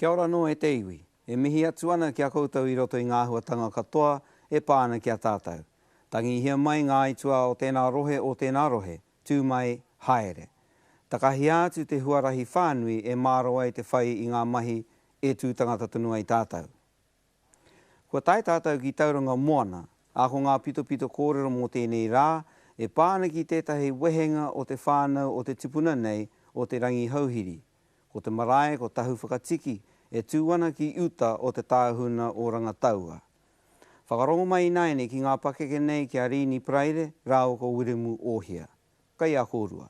Kia ora no e te iwi. E mihi atu ana ki a koutou i roto i ngā huatanga katoa e pāna ki a tātou. Tangi hia mai ngā itua o tēnā rohe, tū mai haere. Takahi atu te huarahi whānui e māro ai te whai i ngā mahi e tū tangata tunua i tātou. Kua tai tātou ki tauranga moana, ako ngā pito kōrero mō tēnei rā, e pāna ki tētahi wehenga o te whānau o te tipuna nei o te rangi hauhiri. Ko te marae, ko TAHUWHAKATIKI, e tūwana ki uta o te tāhuna o rangataua. Whakarongo mai naine ki ngā pakeke nei ki a rini praire, rāo ko wiremu ohia. Kai a kōrua.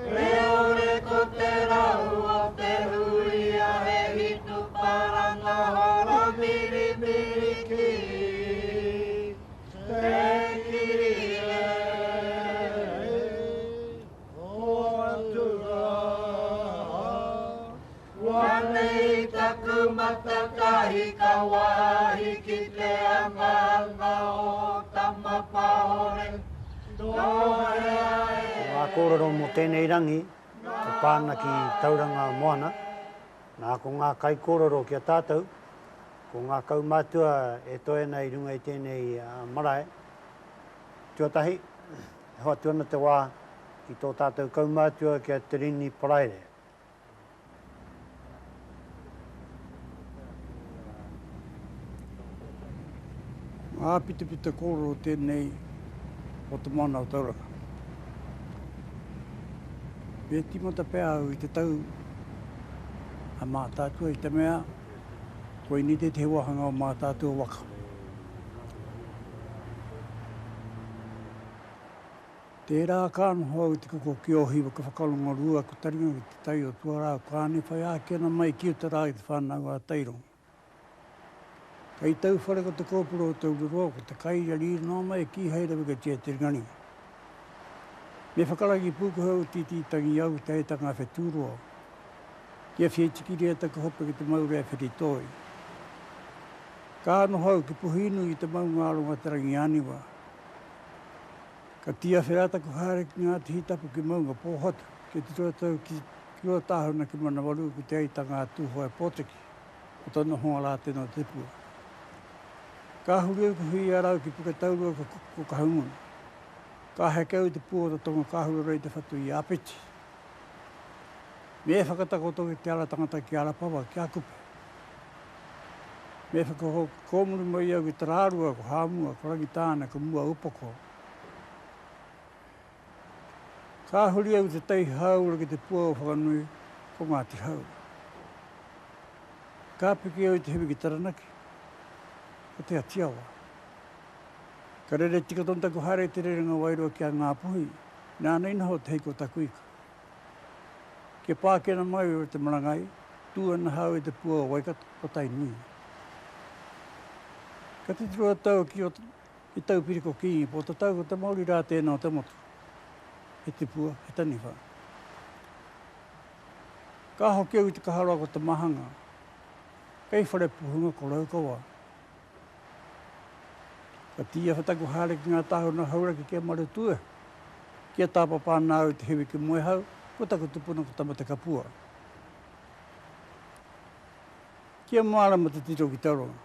Leore ko te rau o te huia he hitu paranga horo piripiriki. Te kirile o atura. Wane i taku matakahi ka wahi ki te anga o tamapahore. Ngā kōrero mō tēnei rangi, te pāna ki tauranga moana. Nā ko ngā kai kōrero ki a tātou, ko ngā kaumātua e toe nei runga i tēnei marae. Tuatahi, hoa tuana te wā ki tō tātou kaumātua ki a te rini paraire. Ngā pita kōrero tēnei o te mana o tauranga. Me timata pēa au i te tau a mā tātua i te mea, koe ni te wahanga o mā tātua waka. Te rā kāna hau te koko ki ohi wa ka whakalonga rua ko taringa ki te tai o tuarā kāne whai ākena mai ki o te rā i te whānau a taironga. Kei tau whare ko te kōpuro o tau roa ko te kai a rīra nā mai ki heira wika tia te ringani. Me whakaraki pūkuhau titi tangi au te eitanga whetūroa. Kia whietiki rea taka hopa ki te maurea wheritoi. Ka ano hau ki puhinu i te maungaronga te rangi aniwa. Ka tia wherata ko haere ki ngā te hitapu ki maunga pōhata. Ke te tuatau ki ua tāhuna ki mana waru ki te eitanga tūhoe pōteki. O tonu honga rā tēnā te pua. Ka huri au ki Huia rau ki puka taurua ko ka haunguna. Ka hekeu te pua o tonga ka huri rei te whatu i apeti. Me whakatako toki te ara tangata ki ara pawa ki a kupe. Me whakako kōmuru mai au ki te rārua ko hāmua, ko rangi tāna, ko mua upoko. Ka huri au te tei haura ki te pua o whakanui ko ngā te hau. Ka piki au te hewi ki taranaki. Ko te atiawa. Ka rere tika tonta ko haere te rerenga wairua ki a ngā puhi, nā nei naho te heiko takuika. Ke pākena mai o te marangai, tūana hau e te pua o Waikato o tai nui. Ka te trua tau ki o i tau piriko ki, po te tau ko te mauri rā tēnā o te motu. E te pua, he tani wha. Ka hoki au i te kaharoa ko te mahanga. Kei whare puhunga ko rau kawa. Ka tia whataku haere ki ngā tāhuna hauraki kia marutua. Kia tāpa pāna au te hewi ki moe hau, ko taku tupuna ko tamata ka pua. Kia mārama te tiro ki tauronga.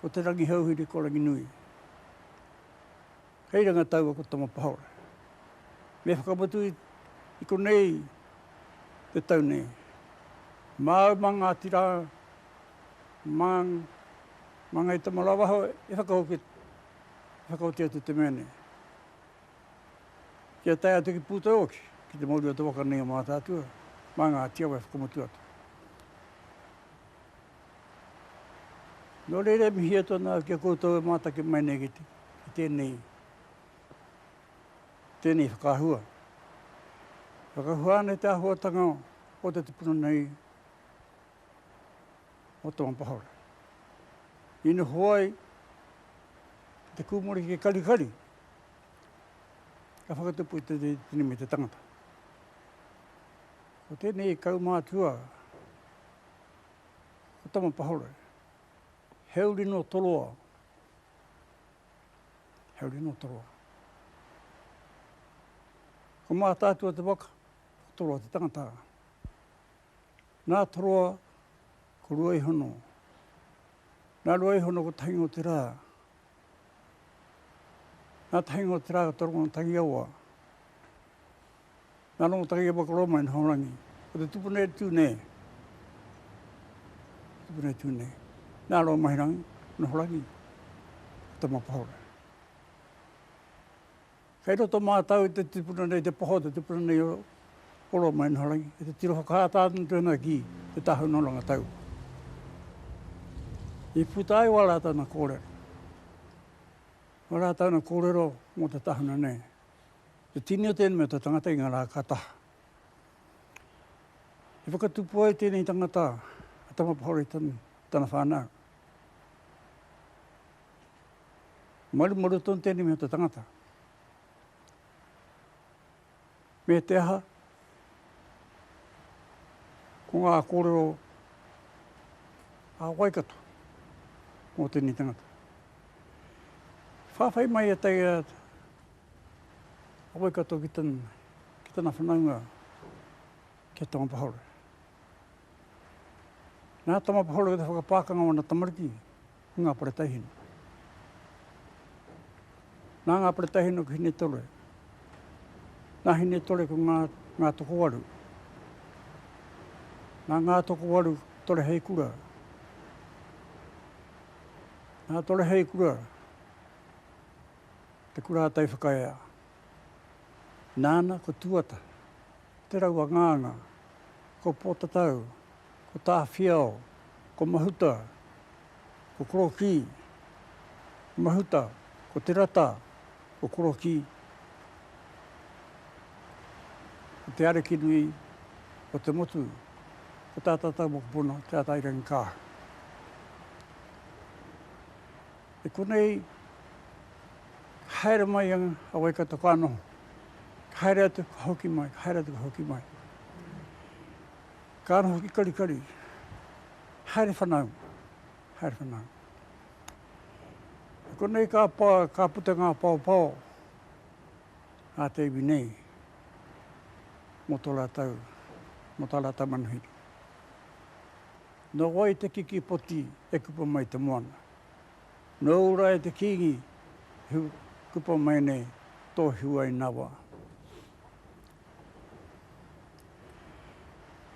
Ko te rangi hauhiri ko rangi nui. Hei ranga taua ko tama pahaura. Me whakamatu i ko nei te tau nei. Māu manga tira, mangai tamarawa hau, e whakautia tu te mene. Kia tai atu ki pūta oki, ki te mauri o te waka nei o mā tātua, mā ngā tiawa e whakamatu atu. Nō reire mihi atu nā kia koutou e mātake mai nei ki tēnei whakahua. Whakahua nei te ahuatanga o te tupuna nei o te mampahora. Ina hoai te kūmori ke karikari, ka whakatupu i te tini me te tangata. Ko tēnei kaumātua, ko tama pahore, heuri no toroa. Heuri no toroa. Ko mā tātua te waka, ko toroa te tangata. Nā toroa, ko rua i hono. Nā rua i hono ko tahingo te rā. Nā tahingo te rā ka torongo tangi aua. Nā rongo tangi aua ka roma i nā Rangi. Ko te tupune tūne. Tupune tūne. Nā rongo mahirangi, nā Rangi. Tama pahora. Kei roto mātau i te tupuna nei te poho, te tupuna nei o roma i nā Rangi. E te tiro whakātātunu tūna ki te tahu nolonga tau. I putai wala tāna kōrero. Wala tāna kōrero mō te tahuna nei. Te tini o tēnei me te tangata i ngā rā kataha. E whakatupu ai tēnei tangata a tama pahora i tāna whānau. Maru tōn tēnei me te tangata. Me te aha, ko ngā kōrero a waikato o tēnei tangata. Whawhai mai e tei a waikato ki tāna whanaunga ki tama pahora. Nā tama pahora ki te whakapākanga o nā tamariki ki ngā paretahino. Nā ngā paretahino ki hine tole. Nā hine tole ko ngā toko waru. Nā ngā toko waru tole hei kura. Nā tole hei kura. Te kura tai whakaea. Nāna ko tuata. Te raua ngānga. Ko pōtatau. Ko tāwhiao. Ko mahuta. Ko koroki. Mahuta. Ko te rata. Ko koroki. Ko te areki nui. Ko te motu. Ko tātata mokopono. Te atairangi kāha. E konei haere mai a waikato kanoho. Haere atu ka hoki mai, haere atu ka hoki mai. Kanoho ki karikari. Haere whanau, haere whanau. E konei ka puta ngā pao a te iwi nei. Mo tō rātau, mo tā rātau manuhiri. No wai te kiki poti e kupa mai te moana. No ura e te kingi, kupa mai nei, tō hiua i nawa.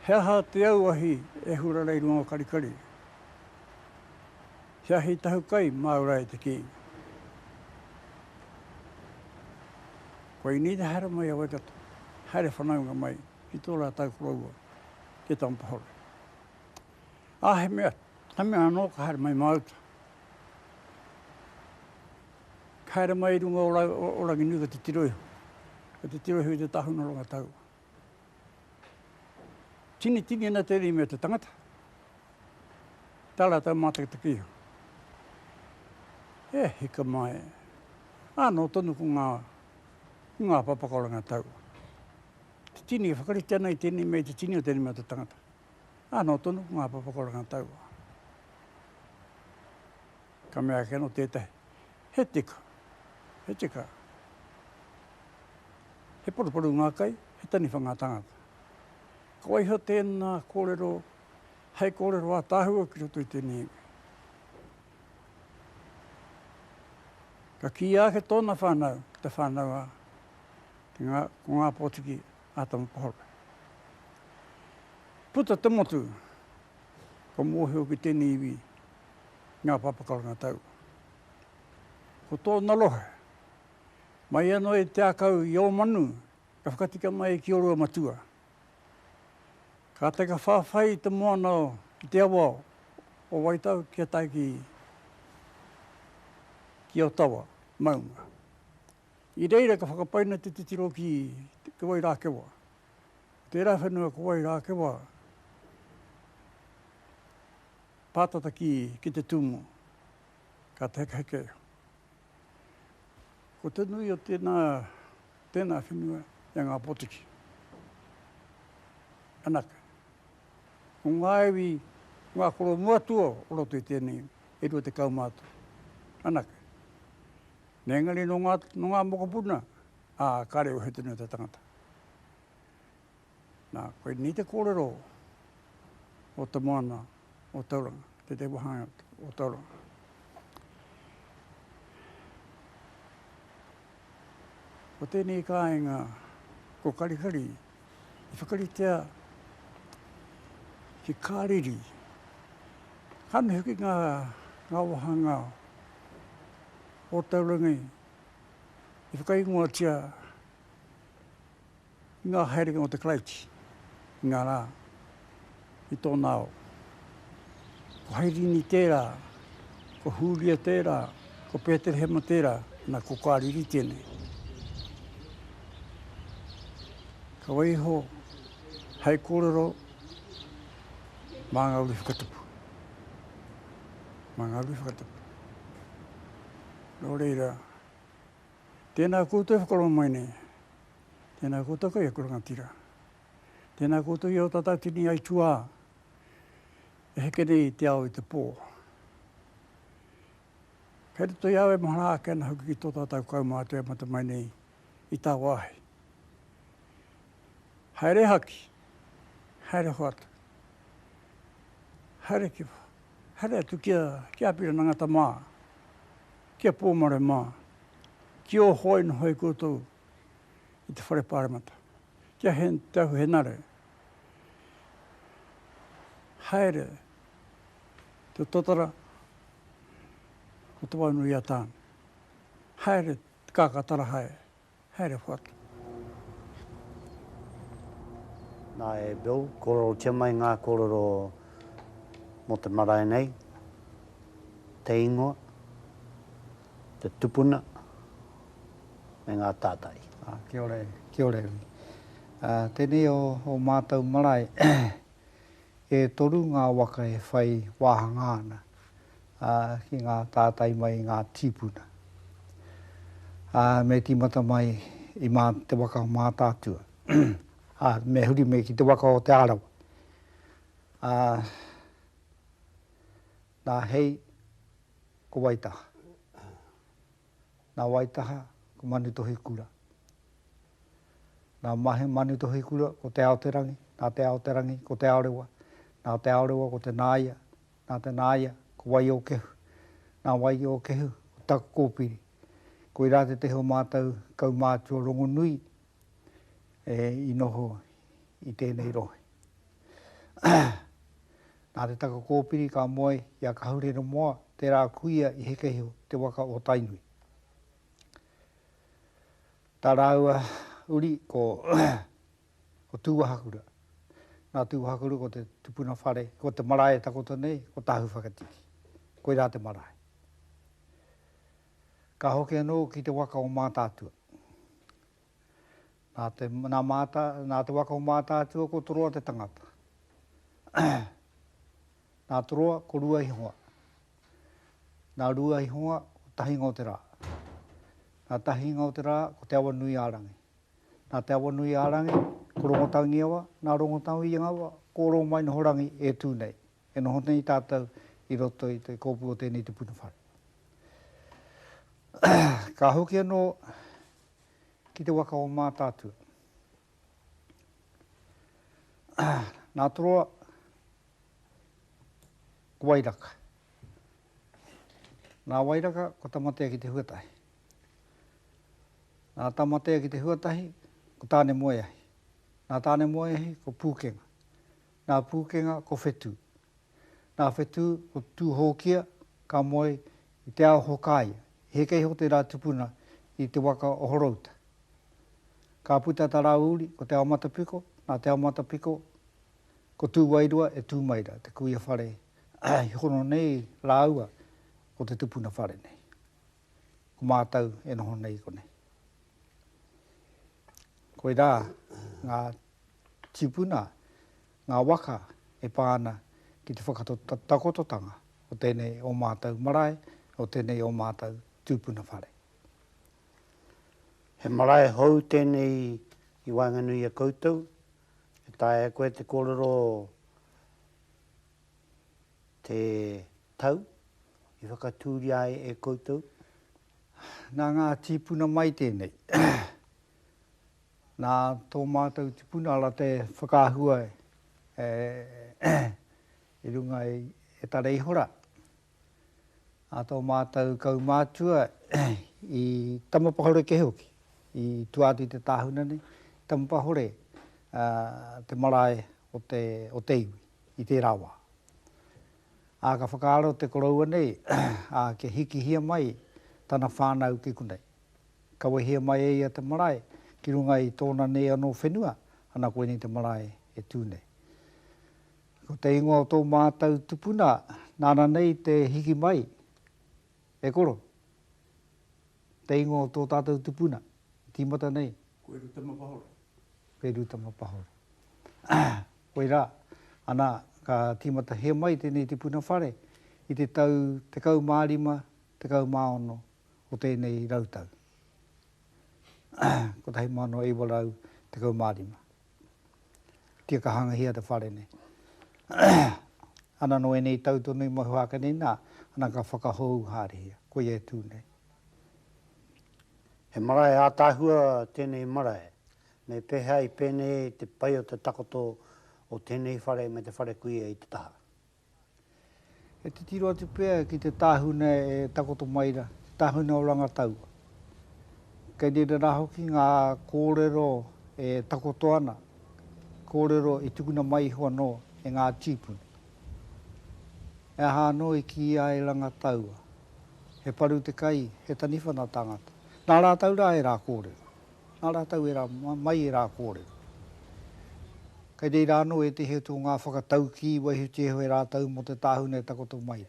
He aha te auahi e hura rei runga o karikari. He ahi tahu kai, mā ura e te kingi. Koe ni te hara mai a waikato, haere whanaunga mai, ki tō rātau kuraua, ki tama pahora. He mea anō ka haere mai mauta. Haere mai runga o Rangi nui ka te tiroiho. Ka te tiroiho i te tahuna ronga tau. Tini ana tēnei mea te tangata. Tāra tau mātaka te kiho. Hika mai. Anō tonu ko ngā papakoranga tau. Te tini e whakarite ana i tēnei mea te tini o tēnei mea te tangata. Anō tonu ko ngā papakoranga tau. Ka mea keno tētahi. He tika. He tika. He poruporu ngā kai, he tani whanga tangata. Ka waiho tēnā kōrero, hei kōrero a tāhua ki roto i tēnei. Ka ki ake tōna whānau, te whānau a, ko ngā pōtiki a tama pahora. Puta te motu, ko mōheo ki tēnei iwi, ngā papakoranga tau. Ko tōna lohe, mai anō e te akau i o manu, ka whakatika mai ki orua matua. Ka te ka whawhai te moana i te awa o waitau kia tai ki Otawa, maunga. I reira ka whakapaina te titiro ki wai rākewa. Tērā whenua ko wai rākewa, pātata ki te tūmo, ka te heke. Ko te nui o tēnā whenua i ngā potiki. Anaka. Ko ngā iwi, ngā koro muatua o roto i tēnei, e rua te kaumātu. Anaka. Nē ngari no ngā mokopuna, kare o he tēnei te tangata. Nā, koe ni te kōrero, o te moana o tauranga, te wahanga o tauranga. O tēnei kāinga ko karikari, I whakaritea ki kāriri. Hane huki ngā wahanga o taurangi, I whakaingoa tia ngā haerenga o te Craiti, ngā rā, I tōna o. Ko Hairini tērā, ko Huia tērā, ko Peterhema tērā, nā ko kāriri tēnei. Ka waiho, hei kōrero, mā ngā uri whakatupu. Mā ngā uri whakatupu. Nō reira, tēnā koutou whakarongo mai nei. Tēnā koutou kai akuranga tira. Tēnā koutou I o tatau tini ai tuā. E heke nei te ao I te pō. Kei te toi awe mahana ake ana huki ki tō tatau kaumātua e mata mai nei I tā wāhi. Haere haki, haere hoatu. Haere kiwa, haere atu kia pira nangata mā. Kia pōmare mā. Ki o hoi no hoi koutou I te whare pāremata. Kia te ahu he nare. Haere, te totara, ko te wainu I a tāna. Haere, te Kaka tara hae. Haere whatu. Nā e Bill, kōrero tia mai ngā kōrero mo te marae nei, te ingoa, te tupuna, me ngā tātai. Kia ore, kia ore. Tēnei o mātou marae, e toru ngā waka e whai wāhanga ana ki ngā tātai mai ngā tīpuna. Me tīmata mai I te waka o mā tātua. Me huri me ki te waka o te arawa. Nā hei ko waitaha. Nā waitaha ko manutohi kura. Nā mahe manutohi kura ko te Aoterangi. Nā te Aoterangi ko te Aorewa. Nā te Aorewa ko te Nāia. Nā te Nāia ko wai o kehu. Nā wai o kehu ko taku kōpiri. Ko I rāte te heo mātou kaumātua rongo nui I noho I tēnei rohe. Nā te taka kōpiri ka moe I a ka haurera moa te rā kuia I heke heo te waka o tainui. Tā rāua uri ko tūwahakura. Nā tūwahakura ko te tupuna whare, ko te marae takoto nei, ko TAHUWHAKATIKI. Ko I rā te marae. Ka hoke anō ki te waka o mātātua. Nā te waka o mātātua ko toroa te tangata. Nā toroa ko rua I hoa. Nā rua I hoa ko tahinga o te rā. Nā tahinga o te rā ko te awa nui ārangi. Nā te awa nui ārangi ko rongotangi awa. Nā rongotangi awa ko rongo mai noho rangi e tūnei. E noho nei tātou I roto I te kōpu o tēnei te puna whare. Ka hoki anō ki te waka o mātātua. Nā toroa ko wairaka. Nā wairaka ko tamatea ki te huatahi. Nā tamatea ki te huatahi ko tāne moeahi. Nā tāne moeahi ko pūkenga. Nā pūkenga ko whetū. Nā whetū ko tūhokia ka moe I te ao hokaia. Hekei ho te rā tupuna I te waka o horouta. Ka puta tā rā uri ko te ao matapiko. Nā te ao matapiko ko tū wairua e tū maira. Te kuia whare. Hono nei rāua ko te tupuna whare nei. Ko mātau e noho nei ko nei. Ko I rā ngā tipuna, ngā waka e pāna ki te whakatakototanga o tēnei o mātau marae, o tēnei o mātau tūpuna whare. He marae hou tēnei I wanganui a koutou. E tae koe te kōrero te tau. I whakatūri ai e koutou. Nā ngā tīpuna mai tēnei. Nā tō mātou tipuna ala te whakāhua I runga e tarei hora. A tō mātou kau mātua I tamapahore ke hoki. I tuāti te tāhuna nei. Tamapahore te marae o te iwi, I te rawa. A ka whakaaro te koroua nei, a ke hiki hia mai tana whānau ki kunei. Kaua hia mai e ia te marae, ki runga I tōna nei anō whenua, ana koe ni te marae e tūnei. Ko te ingoa o tō mātou tupuna, nāna nei te hiki mai, e koro. Te ingoa o tō tātou tupuna, tīmata nei. Koe ru tamapahore. Koe ru tamapahore. Koe rā, ana ka tīmata hea mai tēnei te puna whare, I te tau, te kau mārima, te kau māono o tēnei rautau. Ko tahi mano e warau te kau mārima. Tia ka hanga hia te whare nei. Ana no e nei tau tonu I mahuaka nei nā, ana ka whakahou hāre hia, koe e tūnei. He marae a tāhua tēnei marae. Me peha I pēnei te pai o te takoto o tēnei whare me te whare kuia I te taha. E te tiro atu pēr ki te tāhuna e takoto maira, tāhuna o rangataua. Kei nera rā hoki ngā kōrero e takoto ana, kōrero I tukuna mai hoa no e ngā tīpuni. E aha no I ki ia e rangataua. He paru te kai, he taniwhana tangata. Nā rātau rā e rā kōrero. Nā rātau e rā mai e rā kōrero. Kei rei rāno e te he tō ngā whakatau ki waihu te hoe rātau mo te tāhuna e takoto mai.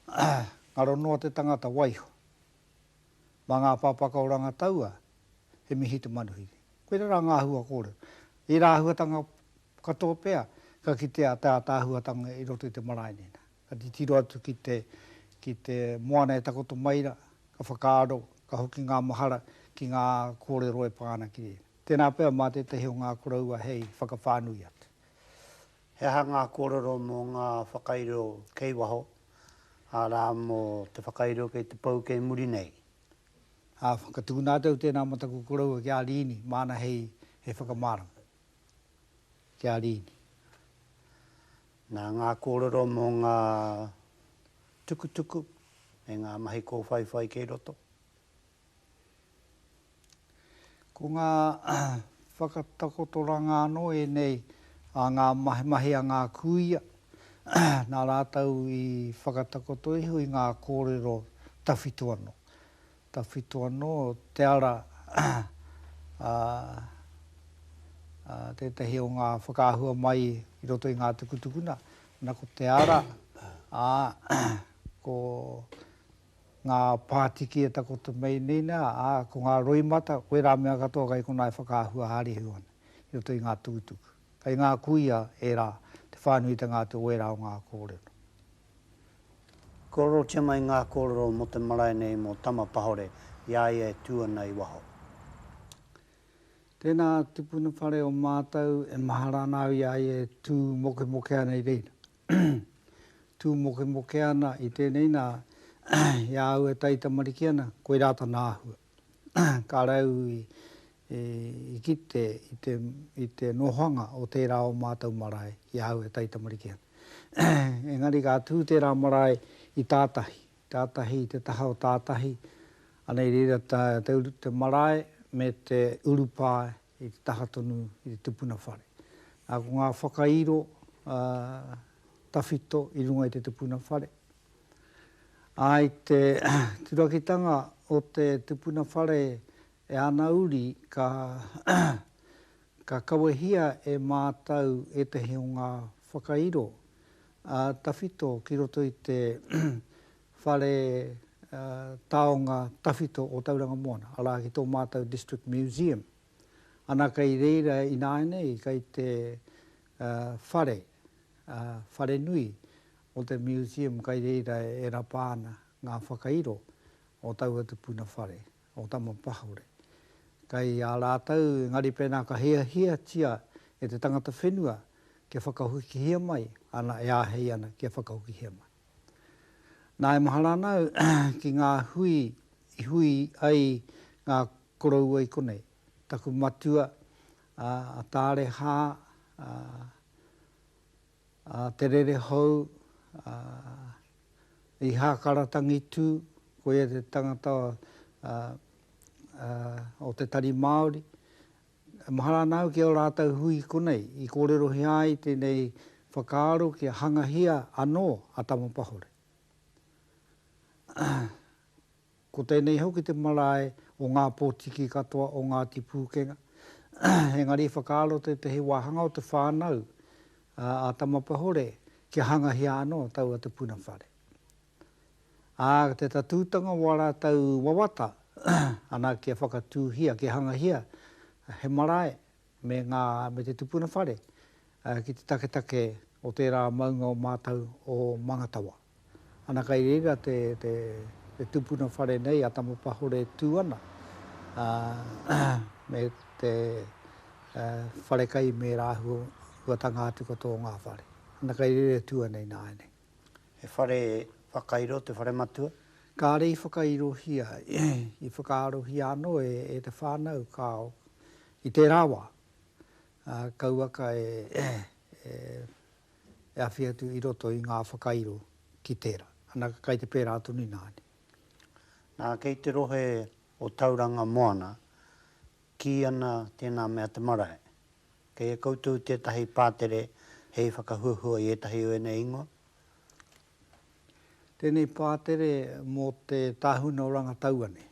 Ngā ronoa te tangata waiho. Mā ngā pāpaka o rangataua, he mihi te manuhiri. Koe rā ngā hua kōrero. E rā huatanga katoa pēr, ka ki te tāhuatanga I roto I te marae nena. Ka ti tiro atu ki te moana e takoto maira, ka whakaaro, ka hoki ngā mahara ki ngā kōrero e pāna ki rei. Tēnā pēr mā te tehi o ngā koraua hei whakawhānui atu. He aha ngā kōrero mō ngā whakairo kei waho, a rā mō te whakairo kei te pau kei muri nei. A whakatūna tau tēnā mataku koraua ki a rini, māna hei whakamāranga. Ki a rini. Nā ngā kōrero mō ngā tukutuku, e ngā mahi kōwhaiwhai kei roto. Ko ngā whakatakotoranga anō e nei a ngā mahi a ngā kuia, nā rātau I whakatakoto iho I ngā kōrero tawhito anō. Tawhito anō te ara tētahi o ngā whakāhua mai I roto I ngā tukutukuna, nā ko te ara ko ngā pātiki e takoto mei nina, ko ngā roimata, koe rā mea katoa kai ko nai whakāhua hāri huana, I roto I ngā tukutuku. Kai ngā kuia e rā, te whānuita ngā te oera o ngā kōrero. Kōrero tia mai ngā kōrero mo te marae nei mo tamapahore, ia e tūana I waho. Tēnā tupuna whare o mātou e maharana ia e tū moke ana I reina. Tū moke ana I tēnei nā, ia au e taita mariki ana, koe rāta nāhua. Ka rau I kite I te nohanga o tērā o mātou marae, ia au e taita mariki ana. Engari ka tū tērā marae I tātahi. Tātahi I te taha o tātahi. Anei reira te marae me te urupāe I te taha tonu I te tupuna whare. Ko ngā whakairo tawhito I runga I te tupuna whare. Ai te turakitanga o te tupuna whare e ana uri ka kawahia e mātau e tehi o ngā whakairo tawhito ki roto I te whare taonga tawhito o Tauranga Moana, ala ki tō mātau District Museum. Ana kai reira I nāenei kai te whare nui o te museum kai reira e rapāna ngā whakairo o taua te puna whare, o tamapahore. Kai a rātau ngari pēnā ka hia tia e te tangata whenua ke whakahuki hia mai, ana e āhei ana ke whakahuki hia mai. Nā e maharanau ki ngā hui ai ngā koroua I konei, taku matua, a tāre hā, te rere hou, i hākaratangi tū, ko ia te tangata o te tari Māori. Mahara nau ki o rātau hui konei, i kōrero ai tēnei whakaaro ki a hangahia anō a tamapahore. Ko tēnei hau ki te marae o ngā pōtiki katoa o ngā tipukenga. Engari whakaaro te he wahanga o te whānau a tamapahore ki hangahia anō tau a te puna whare. Te tatūtanga wa rātau wawata, ana kia whakatūhia, ki hangahia, he marae me te tupuna whare, ki te taketake o tērā maunga o mātau o Mangatawa. Ana kai reira te tupuna whare nei a tamapahore tūana, me te whare kai me rāhua tanga atu katoa ngā whare. Ana kai reira tūa nei nā nei. He whare whakairo, te whare matua? Ka rei whakairo hia, i whakaaro hia anō e te whānau kāo. I te rawa, kauaka e awhi atu i roto i ngā whakairo ki tērā. Ana kai te pērā tuni nāni. Nā kei te rohe o tauranga moana, ki ana tēnā mea te marae. Kei e koutou tētahi pātere hei whakahuahua i etahi o ene ingoa? Tēnei pātere mō te tāhuna o rangatauane.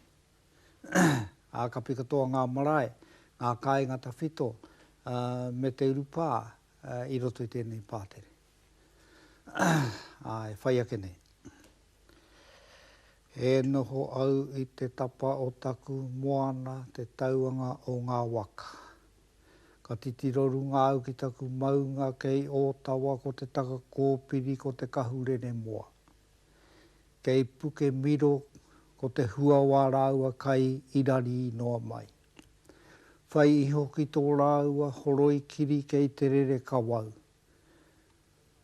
A kapi katoa ngā marae, ngā kāingata whito, me te urupā i roto i tēnei pātere. E whai ake nei. E noho au i te tapa o taku moana te tauanga o ngā waka. Ka titiroru ngā au ki taku maunga kei o tawa ko te taka kōpiri ko te kahurene moa. Kei puke miro ko te huawa rāua kai irari noa mai. Whai iho ki tō rāua horoi kiri kei te rere kawau.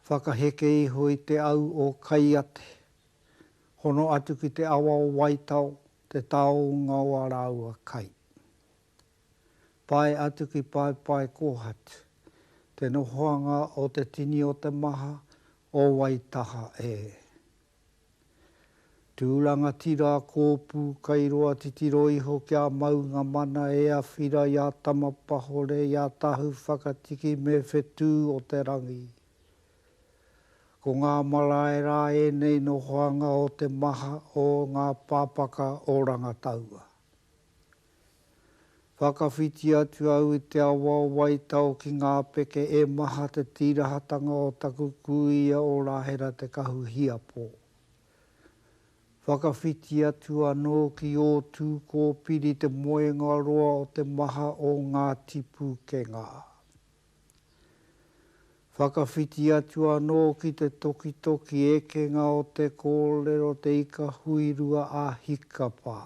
Whakaheke iho i te au o kai ate. Hono atu ki te awa o waitau, te tau ngawa rāua kai. Pai atu ki pai kōhatu. Te nohoanga o te tini o te maha o waitaha e. Tūranga tira kōpū kai roa titiro iho kia maunga mana e a whira i a tamapahore i a TAHUWHAKATIKI me whetū o te rangi. Ko ngā marae rā e nei no hoanga o te maha o ngā pāpaka o rangataua. Whakawhiti atu au i te awa waitau ki ngā peke e maha te tirahatanga o taku kuia o rāhera te kahuhia pō. Whakawhiti atu anō ki o tū kōpiri te moenga roa o te maha o ngā tipu ke ngā. Whakawhiti atu anō ki te toki ekenga o te kōrero te ika huirua a hikapā.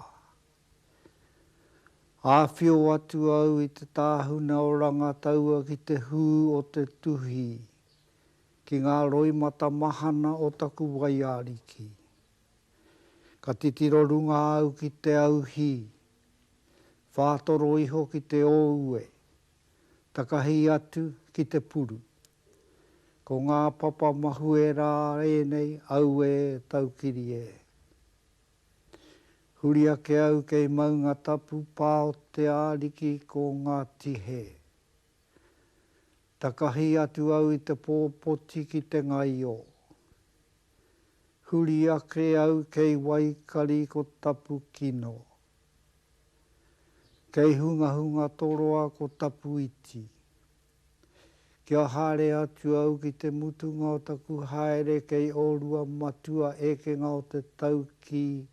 Āwhio atu au i te tāhuna o rangataua ki te hū o te tuhi, ki ngā roimata mahana o taku waiariki. Ka titiro runga au ki te auhi, whātoro iho ki te oue, takahi atu ki te puru. Ko ngā papa mahu e rā enei au e taukiri e. Huri ake au kei maunga tapu pā o te āriki ko ngā tihe. Takahi atu au i te pōpoti ki te ngai o. Huri ake au kei waikari ko tapu kino. Kei hunga toroa ko tapu iti. Kia hare atu au ki te mutunga o taku haere kei orua matua ekenga o te tauki.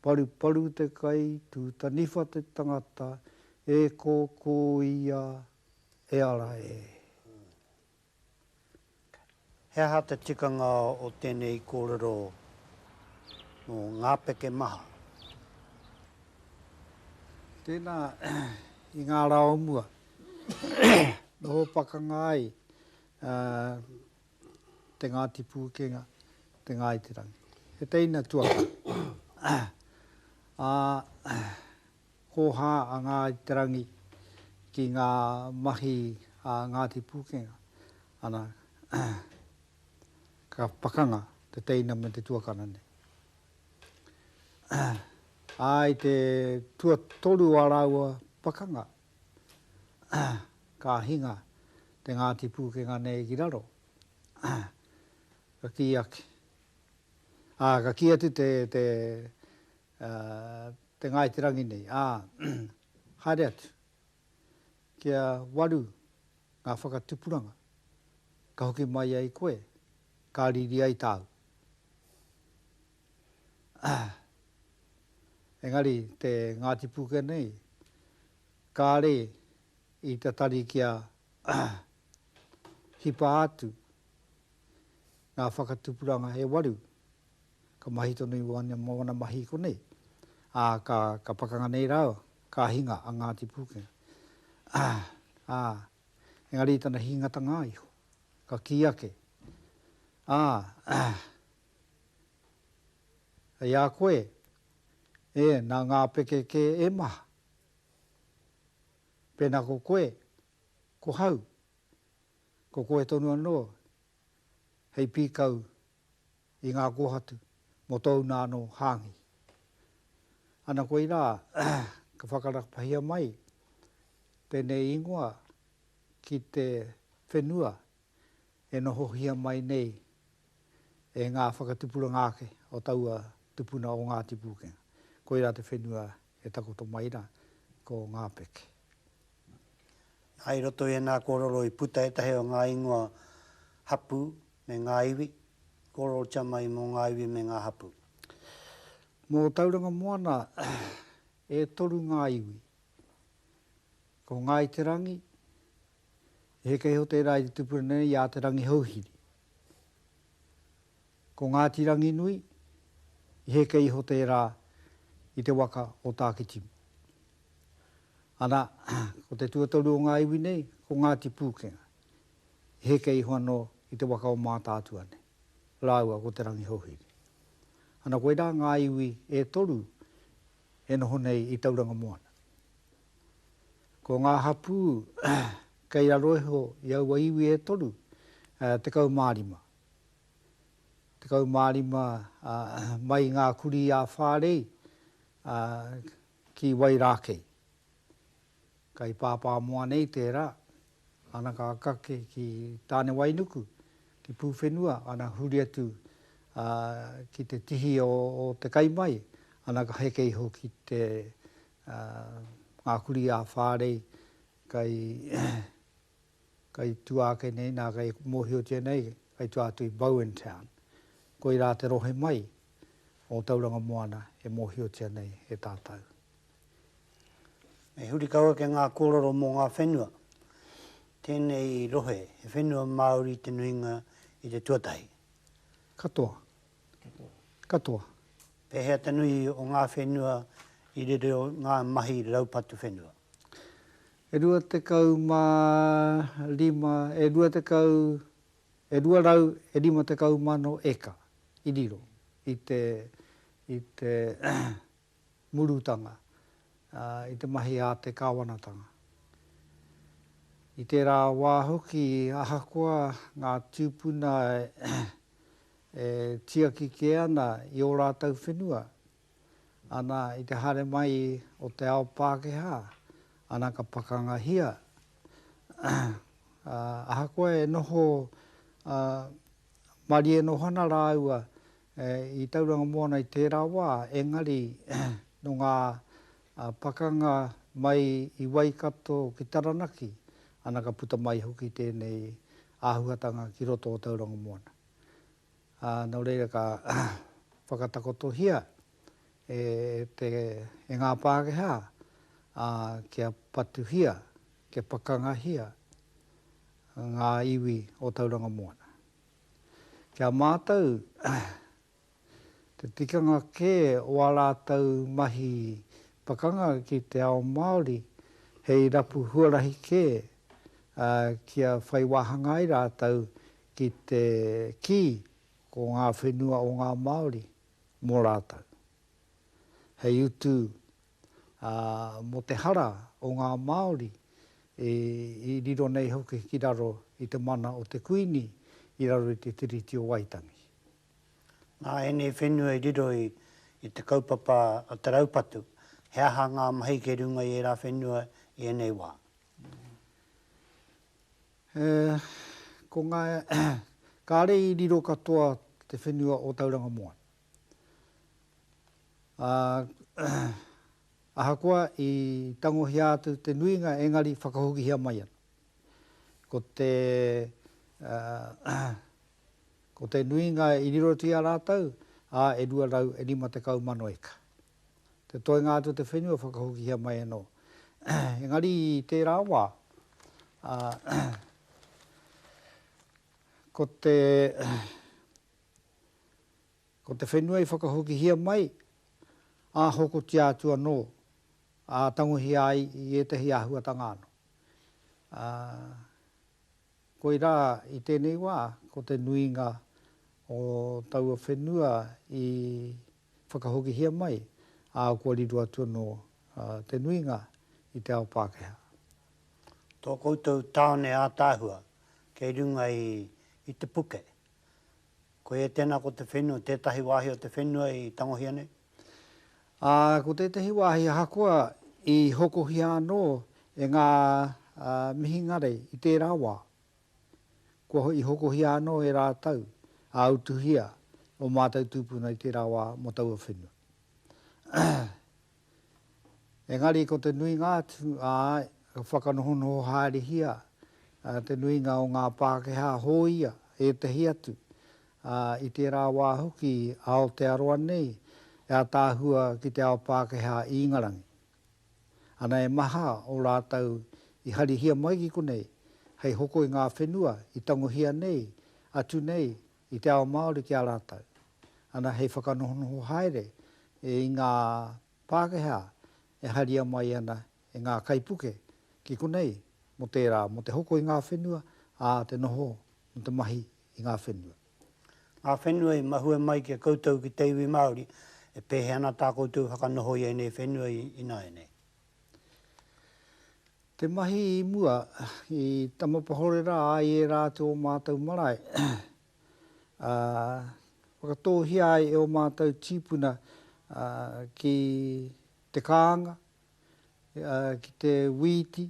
Paru te kai, tū taniwha te tangata, e kōkō ia, e ara e. He aha te tikanga o tēnei kōrero o ngā peke maha? Tēnā i ngā rao mua. Noho pakanga ai te Ngāti Pūkenga, te Ngai te rangi. He teina tuaka. Ko hā a Ngai te rangi ki ngā mahi a Ngāti Pūkenga. Ana ka pakanga te teina me te tuakana nei. Ai te tua toru araua pakanga, ka hinga te Ngāti Pūkenga nei ki raro. Ka ki ake. Ka ki atu te Ngai te Rangi nei. Haere atu. Kia waru ngā whakatupuranga. Ka hoki mai ai koe. Ka riri ai tāu. Engari te Ngāti Pūkenga nei. Ka re i te tari kia hipa atu. Ngā whakatupuranga he waru. Ka mahi tonu i wana mahi ko nei. Ka pakanga nei rao. Ka hinga a Ngāti Pūkenga. Engari tana hingata ngā iho. Ka ki ake. Ia koe. Nā ngā peke ke e maha. Pēnā ko koe. Ko hau. Ko koe tonu anō. Hei pīkau i ngā kohatu. Mo tau nāno hāngi. Ana koe rā. Ka whakarakapahia mai. Pēnei ingoa ki te whenua e noho hia mai nei e ngā whakatupura ngāke o taua tupuna o Ngāti Pūkenga. Koe rā te whenua e takoto mai rā ko ngā peke. Ai roto e nā kororo i puta e tahe o ngā ingoa hapu me ngā iwi. Kororo chamai mo ngā iwi me ngā hapu. Mō tauranga moana e toru ngā iwi. Ko Ngai te Rangi, he kei ho te rai te tupura nei i a te rangi hauhiri. Ko Ngāti Rangi nui, i he kei ho te rā i te waka o Tākitimu. Ana, ko te tuatauru o ngā iwi nei, ko Ngāti Pūkenga. I he kei ho anō i te waka o mātātua nei. Rāua ko te rangi hauhiri. Ana koe rā ngā iwi e toru e noho nei i tauranga moana. Ko ngā hapu, kei aroeho i aua iwi e toru, te kau mārima. Te kau mārima mai ngā kuri a whārei ki Wairākei. Kai pāpā moa nei tērā, ana ka kake ki tāne Wainuku, ki Pūwhenua, ana huri atu ki te tihi o te kaimai, ana ka hekei ho ki te ngā kuri a whārei kai tuāke nei, nā kai mōhio tia nei, kai tuātu i Bowen Town. Koi rā te rohe mai o tauranga moana e mōhio tia nei e tātau. Me huri kaua ke ngā kōroro mō ngā whenua. Tēnei rohe, he whenua Māori te nuinga i te tuatahi. Katoa. Katoa. Pehea te nui o ngā whenua i rere o ngā mahi raupatu whenua. E rua te kau mā lima, e rua rau, e lima te kau mano eka, i riro, i te murutanga, i te mahi a te kāwanatanga. I te rā wā hoki ahakoa ngā tūpuna e tiaki ke ana i o rātau whenua, ana i te hare mai o te ao Pākehā, ana ka pakanga hia. Ahakoa e noho, mari e nohana rāua i tauranga moana i tērā wā, engari no ngā pakanga mai i Waikato ki Taranaki, ana ka puta mai hoki tēnei āhuatanga ki roto o tauranga moana. Nau reira ka whakatakoto hia e ngā Pākehā, kia patu hia, kia pakanga hia, ngā iwi o tauranga moana. Kia mātau, te tikanga ke o rātau mahi pakanga ki te ao Māori, hei rapu huarahi ke, kia whai wahanga i rātau ki te ki ko ngā whenua o ngā Māori mō rātau. Hei utu mo te hara o ngā Māori i riro nei hoki ki raro i te mana o te kuini i raro i te tiriti o Waitangi. Nā ene whenua i riro i te kaupapa o te raupatu. He aha ngā mahi ke runga i rā whenua i enei wā. Ko ngā kāre i riro katoa te whenua o Tauranga Moana. Ahakoa i tangohi atu te nuinga engari whakahoki hia mai ana. Ko te nuinga i riro tia rātau, e rua rau e rima te kau mano eka. Te toi ngā atu te whenua whakahoki hia mai anō. Engari i tērā wā, ko te whenua i whakahoki hia mai, a hoko tia atu anō, a tangohi ai i etahi āhuatanga anō. Ko i rā i tēnei wā, ko te nuinga o taua whenua i whakahoki hia mai, a kua riru atu anō te nuinga i te ao Pākehā. Tō koutou tāone a tāhua, kei runga i te puke. Ko e tēnā ko te whenua, tētahi wāhi o te whenua i tangohi ane? Ko tētahi wāhi hakoa i hokohi anō e ngā mihingare i tērā wā. Ko i hokohi anō e rātau, a utuhia o mātou tūpuna i tērā wā mo taua whenua. Engari ko te nuinga atu, whakanohono haere hia, te nuinga o ngā Pākehā Huia, e tehi atu, i tērā wā hoki Aotearoa nei, e a tāhua ki te ao Pākehā i Ingarangi. Ana e maha o rātau i hari hia mai ki konei, hei hoko i ngā whenua, i tangohia nei, atu nei, i te ao Māori ki a rātau. Ana hei whakanohono haere, e i ngā Pākehā, e haria mai ana e ngā kaipuke ki konei mo tērā, mo te hoko i ngā whenua, a te noho mo te mahi i ngā whenua. Ngā whenua i mahua mai ki a koutou ki te iwi Māori, e pehe ana tā koutou whakanoho i enei whenua i nā enei. Te mahi i mua, i tamapahore rā, ai e rā te o mātou marae. Whakatōhia ai e o mātou tīpuna ki te kāanga, ki te wīti,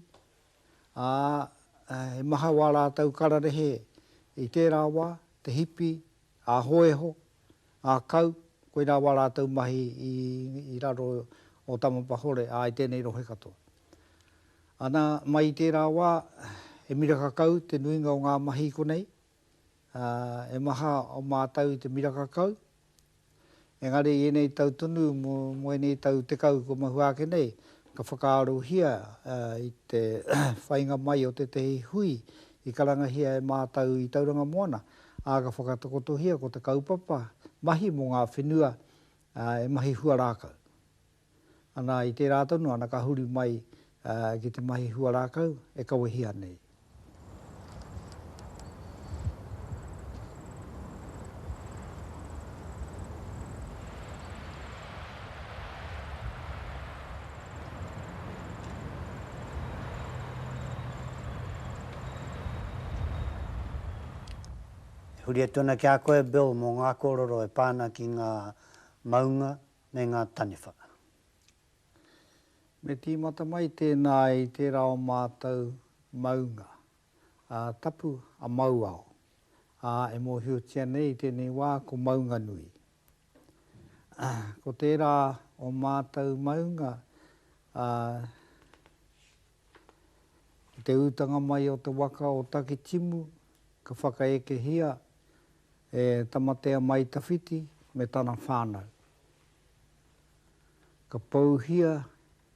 e maha wā rātau kararehe i tērā wā, te hipi, a hoeho, a kau, koe rā wā rātau mahi i raro o tamapahore, i tēnei rohe katoa. Ana mai i tērā wā, e mirakakau te nuinga o ngā mahi konei, e maha o mātau i te mirakakau. Engari i enei tau tunu mo enei tau te kau ko mahuake nei, ka whakaarohia i te whainga mai o te tehi hui i karangahia e mātau i Tauranga Moana, a ka whakatakotohia ko te kaupapa, mahi mo ngā whenua e mahi huarākau. Ana i tērā tonu, ana ka huri mai ki te mahi huarākau e kawehia nei. Huri e tuna ki a koe Bill mō ngā kōrero e pāna ki ngā maunga me ngā taniwha. Me tīmata mai tēnā i tērā o mātou maunga, tapu a mauao, e mōhiotia nei tēnei wā ko maunga nui. Ko tērā o mātou maunga, te utanga mai o te waka o take timu, ka whakaeke hia, e tamatea mai tawhiti me tana whānau. Ka pauhia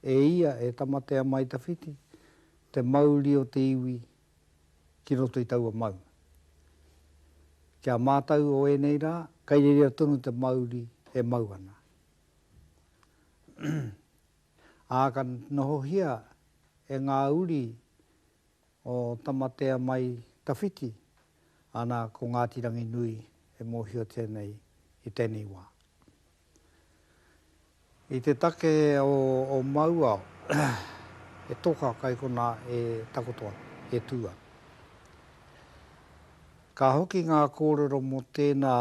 e ia e tamatea mai tawhiti, te mauri o te iwi ki roto i taua maunga. Kia mātau o enei rā, kaireria tonu te mauri e mauana. Ka noho hia e ngā uri o tamatea mai tawhiti, ana ko Ngātirangi nui e mōhio tēnei i tēnei wā. I te take o mauao, e toka kai kona e takotoa, e tua. Ka hoki ngā kōrero mō tēnā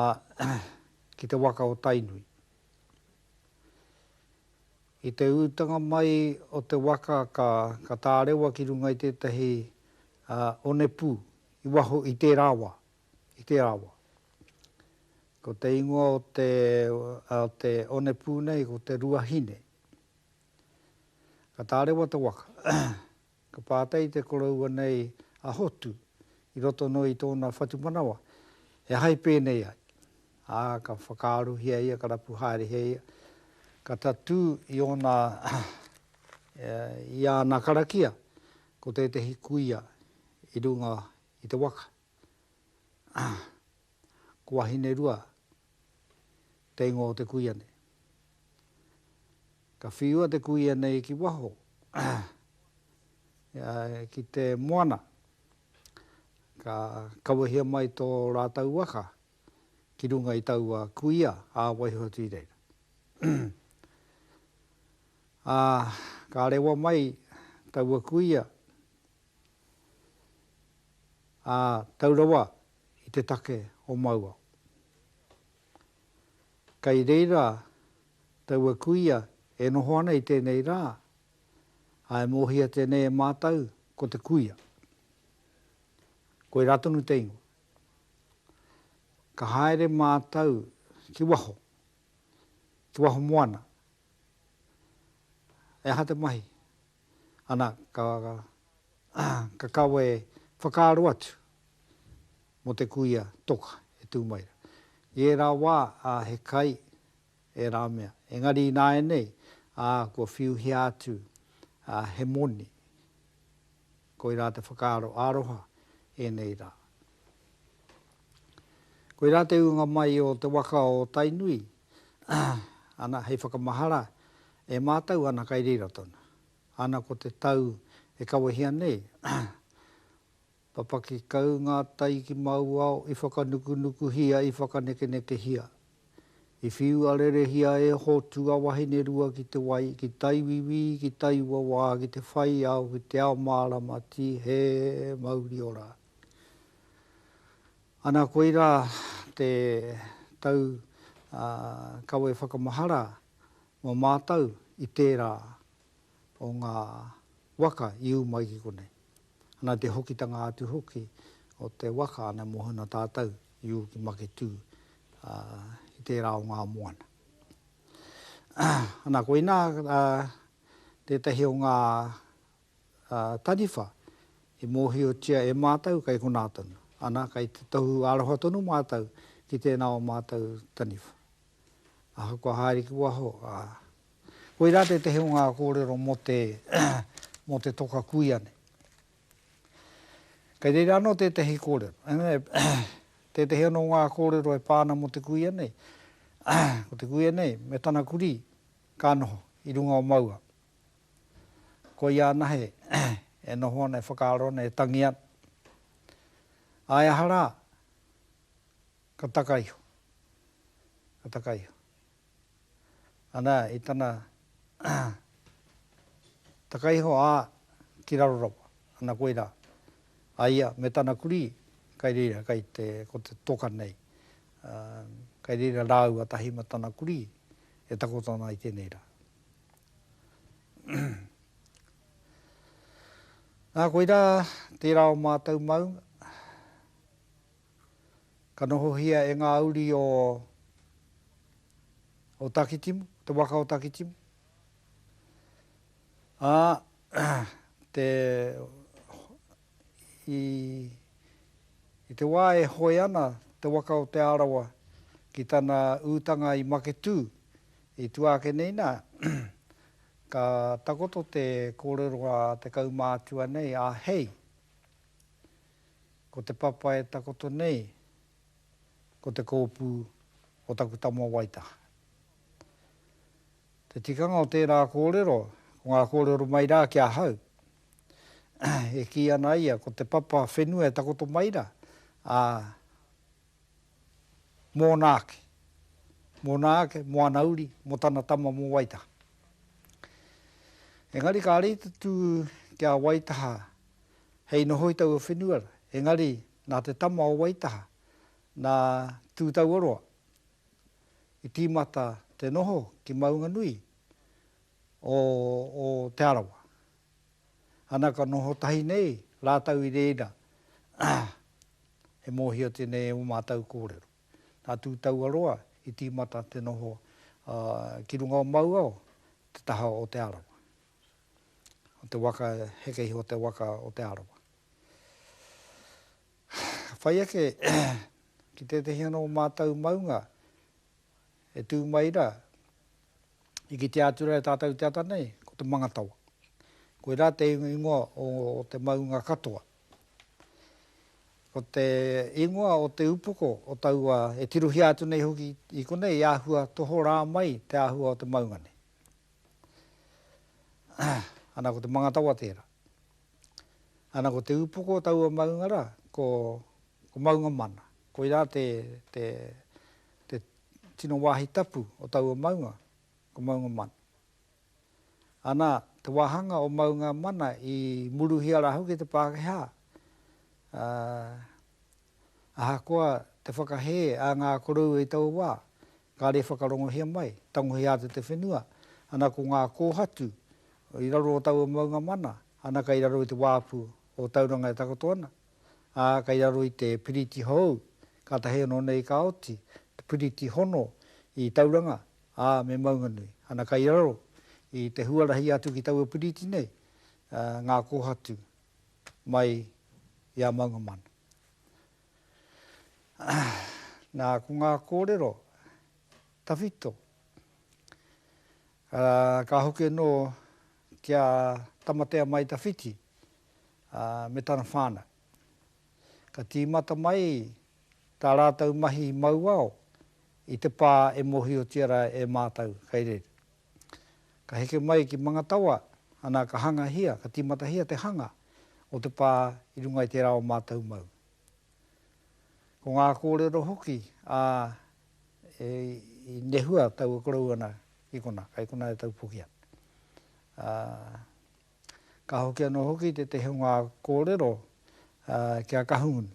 ki te waka o Tainui. I te utanga mai o te waka ka tārewa ki runga i tētahi one pū, i waho i te rāwa. I te rāwa. Ko te ingoa o te one pū nei, ko te ruahine. Ka tārewa te waka. Ka pātei te koraua nei a hotu, i roto no i tōna whatumanawa, e hai pēnei ai. Ka whakaaruhia ia, ka rapu haerehia ia. Ka tatu i ona i ana karakia, ko te Huia i runga i te waka. Kua hine rua, te ingoa o te kuia nei. Ka whiua te kuia nei ki waho, ki te moana, ka kawahia mai tō rātau waka, ki runga i taua kuia a Waihotu i reira. Ka rewa mai taua kuia, taurawa i te take o maua. Kai reira taua kuia e noho ana i tēnei rā, ai mohia tēnei e mātau ko te kuia. Ko i ratunu te ingo. Ka haere mātau ki waho moana. E ha te mahi. Ana ka kawe whakaaro atu mo te kuia toka e tūmaira. I rā wā he kai e rā mea. Engari nā e nei, kua whiuhia atu he moni. Ko i rā te whakaaro aroha e nei rā. Ko i rā te unga mai o te waka o Tainui, ana hei whakamahara, e mātau ana kai rira tona. Ana ko te tau e kawahia nei, papaki kau ngā tai ki mau au, i whakanuku hia, i whakaneke hia. I whiu arere hia e hotu a wahine rua ki te wai, ki tai wiwi, ki tai wawa, ki te whai au, ki te ao māramati, he mauri ora. Ana koe rā te tau kawe whakamahara mo mātau i tērā o ngā waka i umai ki konei. Ana te hokitanga atu hoki o te waka ana mohuna tātou i u ki make tū i tērā o ngā moana. Ana koe nā tētahi o ngā tariwha i mohi o tia e mātau kai ko nātonu. Ana kai te tohu aroha tonu mātau ki tēnā o mātau taniwha. Aha kua haere ki waho. Koe rā te o ngā kōrero mo te toka kuia nei. Kei reira anō tētahi kōrero. Tētahi anō ngā kōrero e pāna mo te kuia nei. Ko te kuia nei, me tana kuri, ka noho, i runga o maua. Ko ia nahe, e noho ana, e whakaaro ana, e tangi ana. Ai ahara, ka takaiho. Ka takaiho. Ana, i tana takaiho ki rarurawa. Ana koe rā. Aia, me tana kuri, kai reira, ko te toka nei. Kai reira rāu a tahi ma tana kuri, e takotana i tēnei rā. Nā koe rā, tērā o mātau maunga. Ka noho hia e ngā uri o Takitimu, te waka o Takitimu. I te wā e hoi ana te waka o te arawa ki tana utanga i Maketu, i tuake nei nā, ka takoto te kōrero a te kaumātua nei a hei. Ko te papa e takoto nei, ko te kōpū o taku tamo waitaha. Te tikanga o tērā kōrero, ko ngā kōrero mai rā kia hau, e ki ana ia, ko te papa whenua e takoto mai rā, mō nāke, mō anauri, mō tana tama mō waitaha. Engari ka rei tū kia waitaha, hei noho i tau o whenua, engari nā te tama o Waitaha, nā tūtau oroa, i tīmata te noho ki Maunga Nui o te arawa. Ana ka noho tahi nei, rātau i reira, he mōhio tēnei o mātau kōrero. Nā tūtau aroa i tīmata te noho ki runga o Mauao, te taha o te arawa. O te waka, hekei o te waka o te arawa. Whai ake, ki te tehiana o mātau maunga, e tū maira, i ki te atura e tātou te ata nei, ko te mangatawa. Koe rā te ingoa o te maunga katoa. Ko te ingoa o te upoko o taua e tiruhi atu nei hoki i konei i āhua toho rā mai te āhua o te maunga nei. Ana ko te mangatawa tērā. Ana ko te upoko o taua maunga rā, ko maunga mana. Koe rā te tino wāhi tapu o taua maunga, ko maunga mana. Ana te wahanga o maunga mana i muruhi ara hoki te Pākehā. Ahakoa te whakahe a ngā korau i tau wā, kā re whakarongohia mai, tangohi atu te whenua. Ana ko ngā kōhatu, i raro o taua maunga mana, ana ka i raro i te wāpu o tauranga e takotoana. Ka i raro i te piriti hou, ka tahe no nei ka oti, te piriti hono i tauranga, me Maunga Nui. Ana ka i raro i te huarahi atu ki taua piriti nei, ngā kōhatu mai i a maunga mana. Nā ko ngā kōrero, tawhito, ka hoke no kia tamatea mai tawhiti me tana whānau. Ka tīmata mai tā rātau mahi mauao i te pā e mohi o tiara e mātau kei rere. Ka heke mai ki mangatawa, ana ka hanga hia, ka tīmata hia te hanga o te pā i runga i te rao mātau mau. Ko ngā kōrero hoki, i nehua tau e korau ana i kona, kai kona e tau pukia. Ka hoki anō hoki te tehe ngā kōrero kia kahungunu.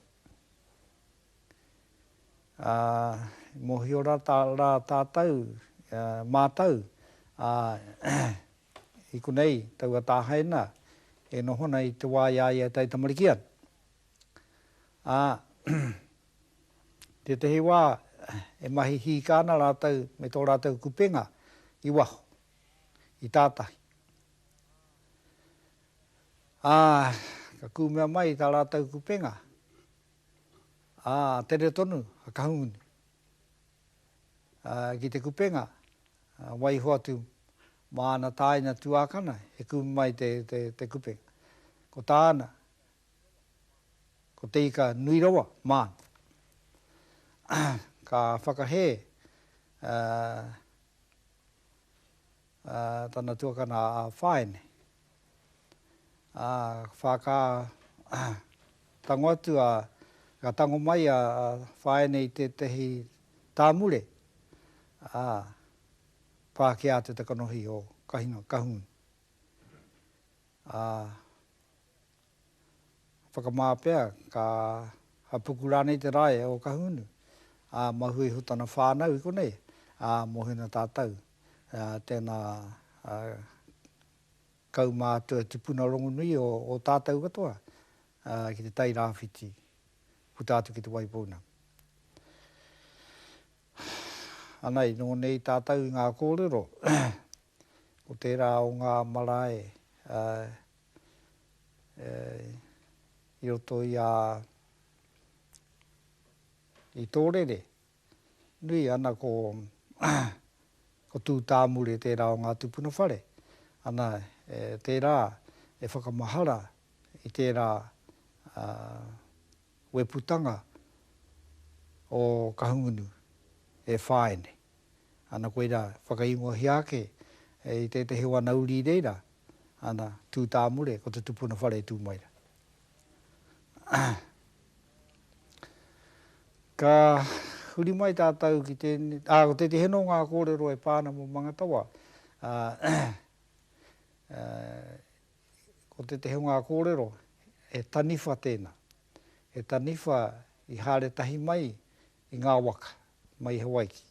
Mohi o rā tātau, mātau, i konei tau a tāhaina, e nohona i te wā ia i tai tamarikian. Te tehi wā, e mahi hikāna rātau me tō rātau kupenga i waho, i tātahi. Ka kūmea mai tā rātau kupenga, tere tonu, a kahungunu. Ki te kupenga, wai hoatu maana tāina tuākana, e kūmea mai te kupenga. Ko tāna, ko te ika nui rawa, maana. Ka whakahe, tana tuakana a whaene. Whaka tango atu ka tango mai a whaene i te tehi tāmure. Pāke atu te kanohi o kahungu. Whakamāpea ka hapuku rānei te rae o kahunu. Mahui hutana whānau i konei, mohina tātau. Tēnā kaumātua tupuna rongo nui o tātau katoa, ki te tai rāwhiti, puta atu ki te waipouna. Anai, no nei tātau i ngā kōrero, o tērā o ngā marae, i roto i tōrere, nui ana ko tū tāmure tērā o ngā tupuna whare. Ana tērā e whakamahara i tērā weputanga o kahungunu e whaene. Ana koe rā whakaingoa hiake i te hewa nauri reira, ana tū tāmure ko te tupuna whare tū maira. Ka huri mai tātou ki ko te heno ngā kōrero e pāna mo mangatawa. Ko te heo ngā kōrero e taniwha tēnā. he taniwha I hare tahi mai I ngā waka mai Hawaiki.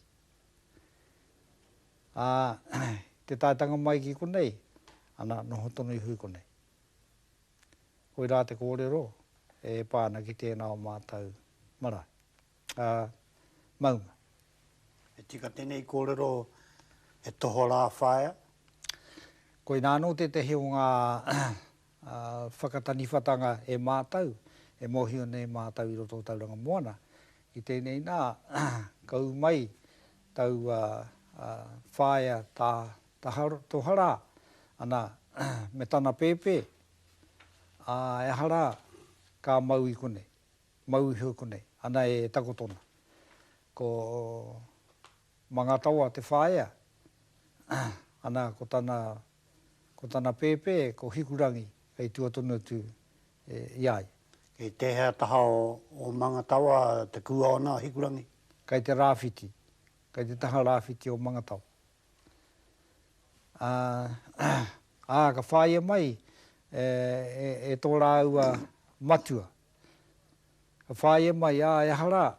Te tātanga mai ki konei, ana noho tono I hui konei. Koe rā te kōrero, e pāna ki tēnā o mātou mara. Maunga. E tika tēnei kōrero e toho rā whaia. Koe nāno te heo ngā whakataniwhatanga e mātou, e mohio nei mātou I roto tauranga moana. I tēnei nā, kau mai tau whaia tohara, ana me tana pēpē, e hara ka mau I konei, mau I hui konei, ana e takotona. Ko mangatawa te whaia, ana ko tana pēpē, ko hikurangi, kei tuatonu atu iai. Kei te hea taha o mangatawa te kua ona hikurangi. Kei te rāwhiti, kei te taha rāwhiti o mangatawa. Ka whaia mai, e tō rāua matua. Ka whaia mai, e hara,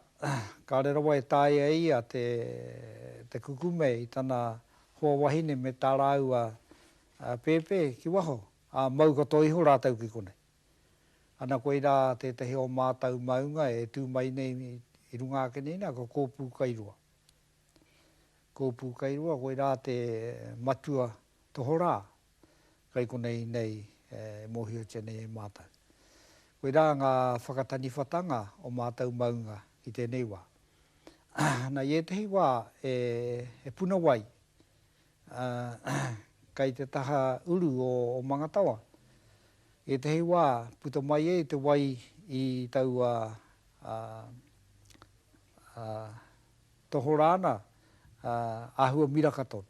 ka re rawa e tāia ia te kukume I tana hoa wahine me tā rāua pēpē ki waho, mau kato iho rātau ki konei. Ana koe rā te heo mātau maunga e tū mai nei I runga ake nina, ko kōpū kairua. Kōpū kairua, koe rā te matua toho rā, kai konei nei mohio tēnei e mātau. Koe rā ngā whakataniwhatanga o mātau maunga I tēnei wā. Na I tehi wā e puna wai, kai te taha uru o mangatawa. E tehi wā, puta mai te wai I tau toho rāna āhua mirakaton.